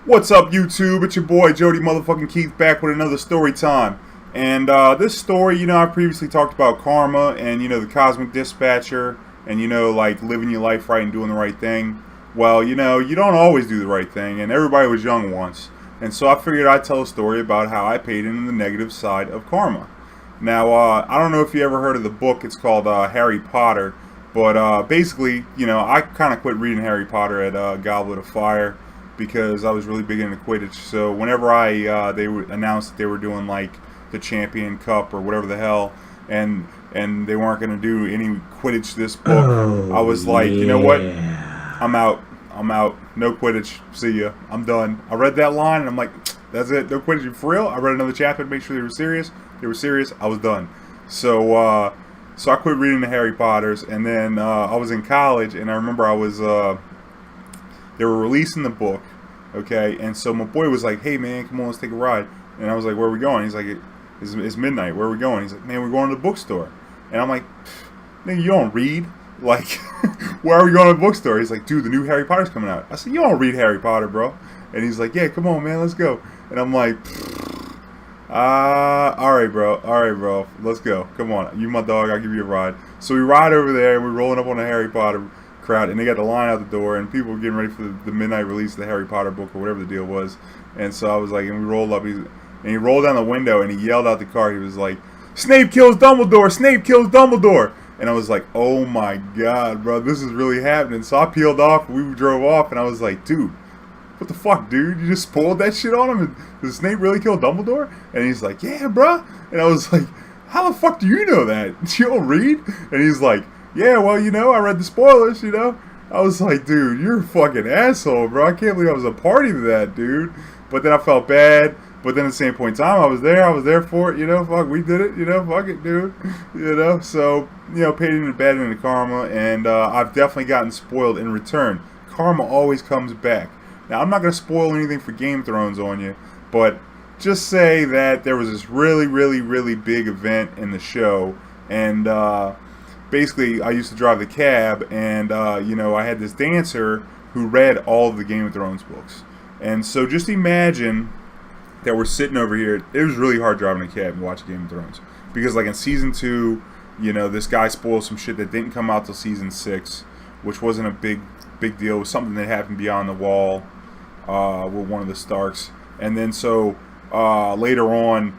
What's up, YouTube? It's your boy Jody motherfucking Keith back with another story time. And this story, I previously talked about karma and the cosmic dispatcher and like living your life right and doing the right thing. Well, you don't always do the right thing, and everybody was young once. And so I figured I'd tell a story about how I paid into the negative side of karma. Now, I don't know if you ever heard of the book. It's called Harry Potter. But basically, I kind of quit reading Harry Potter at Goblet of Fire because I was really big into Quidditch. So whenever they announced that they were doing like the Champion Cup or whatever the hell, and they weren't going to do any Quidditch this book, I was like, you know what? I'm out. No Quidditch. See ya. I'm done. I read that line and I'm like, that's it. No Quidditch. You for real? I read another chapter to make sure they were serious. They were serious. I was done. So I quit reading the Harry Potters, and then I was in college, and I remember they were releasing the book, okay, and so my boy was like, hey man, come on, let's take a ride, and I was like, where are we going? He's like, it's midnight, where are we going? He's like, man, we're going to the bookstore, and I'm like, nigga, you don't read, like, where are we going to the bookstore? He's like, dude, the new Harry Potter's coming out. I said, you don't read Harry Potter, bro, and he's like, yeah, come on, man, let's go, and I'm like, alright bro, let's go, come on, you my dog, I'll give you a ride. So we ride over there, and we're rolling up on the Harry Potter crowd, and they got the line out the door, and people were getting ready for the midnight release of the Harry Potter book, or whatever the deal was. And so I was like, and we rolled up, and he rolled down the window, and he yelled out the car, he was like, Snape kills Dumbledore, Snape kills Dumbledore. And I was like, oh my god, bro, this is really happening. So I peeled off, we drove off, and I was like, dude, what the fuck, dude? You just spoiled that shit on him? Does Snape really kill Dumbledore? And he's like, yeah, bro. And I was like, how the fuck do you know that? You don't read? And he's like, yeah, well, I read the spoilers, I was like, dude, you're a fucking asshole, bro. I can't believe I was a party to that, dude. But then I felt bad. But then at the same point in time, I was there for it, fuck, we did it, fuck it, dude. So, paid into bad into karma, and I've definitely gotten spoiled in return. Karma always comes back. Now, I'm not going to spoil anything for Game of Thrones on you, but just say that there was this really, really, really big event in the show, and basically I used to drive the cab, and I had this dancer who read all of the Game of Thrones books. And so just imagine that we're sitting over here. It was really hard driving a cab and watching Game of Thrones, because like in season 2, this guy spoiled some shit that didn't come out till season 6, which wasn't a big deal. It was something that happened beyond the wall with one of the Starks. And then so later on,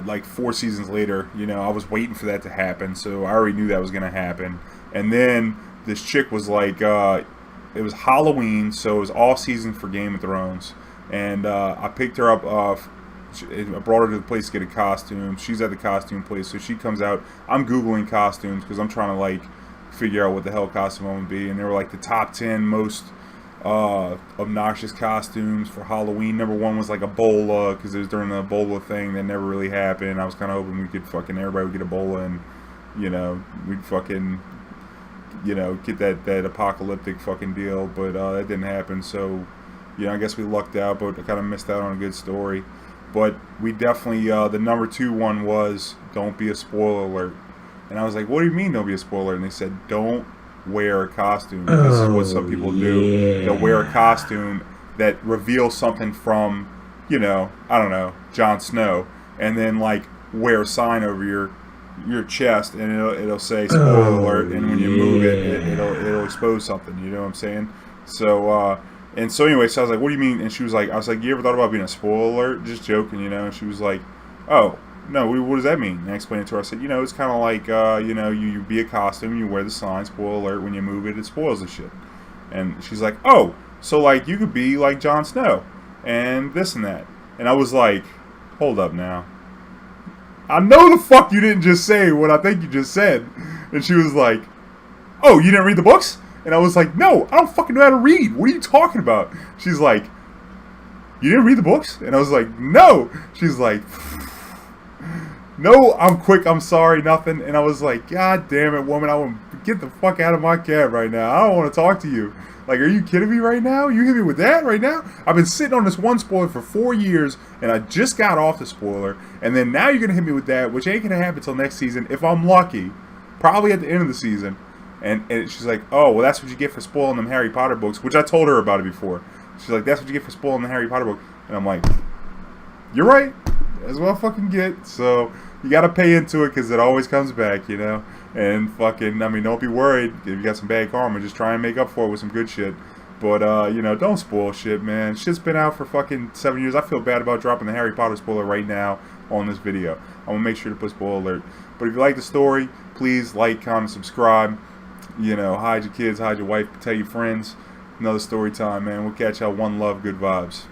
like 4 seasons later, I was waiting for that to happen, so I already knew that was going to happen. And then this chick was like, it was Halloween, so it was all season for Game of Thrones. And I picked her up, I brought her to the place to get a costume. She's at the costume place, so she comes out. I'm Googling costumes because I'm trying to like figure out what the hell costume I'm going to be. And they were like the top 10 most obnoxious costumes for Halloween. Number 1 was like Ebola, because it was during the Ebola thing that never really happened. I was kind of hoping we could everybody would get Ebola, and we'd fucking get that apocalyptic fucking deal, but that didn't happen. So I guess we lucked out, but I kind of missed out on a good story. But we definitely the number 2 one was don't be a spoiler alert. And I was like, what do you mean don't be a spoiler? And they said, don't wear a costume. This is what some people do. They'll wear a costume that reveals something from, I don't know, Jon Snow, and then like wear a sign over your chest, and it'll say spoiler alert, and when you move it'll expose something. You know what I'm saying? So and so anyway, so I was like, what do you mean? And she was like, I was like, you ever thought about being a spoiler alert? Just joking, And she was like, oh. No, what does that mean? And I explained it to her. I said, it's kind of like, you be a costume, you wear the sign, spoiler alert, when you move it spoils the shit. And she's like, oh, so like you could be like Jon Snow, and this and that. And I was like, hold up now. I know the fuck you didn't just say what I think you just said. And she was like, oh, you didn't read the books? And I was like, no, I don't fucking know how to read. What are you talking about? She's like, you didn't read the books? And I was like, no. She's like, no, I'm quick, I'm sorry, nothing. And I was like, god damn it, woman, I want to get the fuck out of my cab right now. I don't want to talk to you. Like, are you kidding me right now? You hit me with that right now? I've been sitting on this one spoiler for 4 years, and I just got off the spoiler, and then now you're going to hit me with that, which ain't going to happen until next season, if I'm lucky. Probably at the end of the season. And she's like, oh, well, that's what you get for spoiling them Harry Potter books, which I told her about it before. She's like, that's what you get for spoiling the Harry Potter book. And I'm like, you're right. That's what I fucking get. So you got to pay into it because it always comes back, you know. And fucking, I mean, don't be worried if you got some bad karma. Just try and make up for it with some good shit. But, you know, don't spoil shit, man. Shit's been out for fucking 7 years. I feel bad about dropping the Harry Potter spoiler right now on this video. I'm going to make sure to put spoiler alert. But if you like the story, please like, comment, subscribe. You know, hide your kids, hide your wife, tell your friends. Another story time, man. We'll catch y'all. One love, good vibes.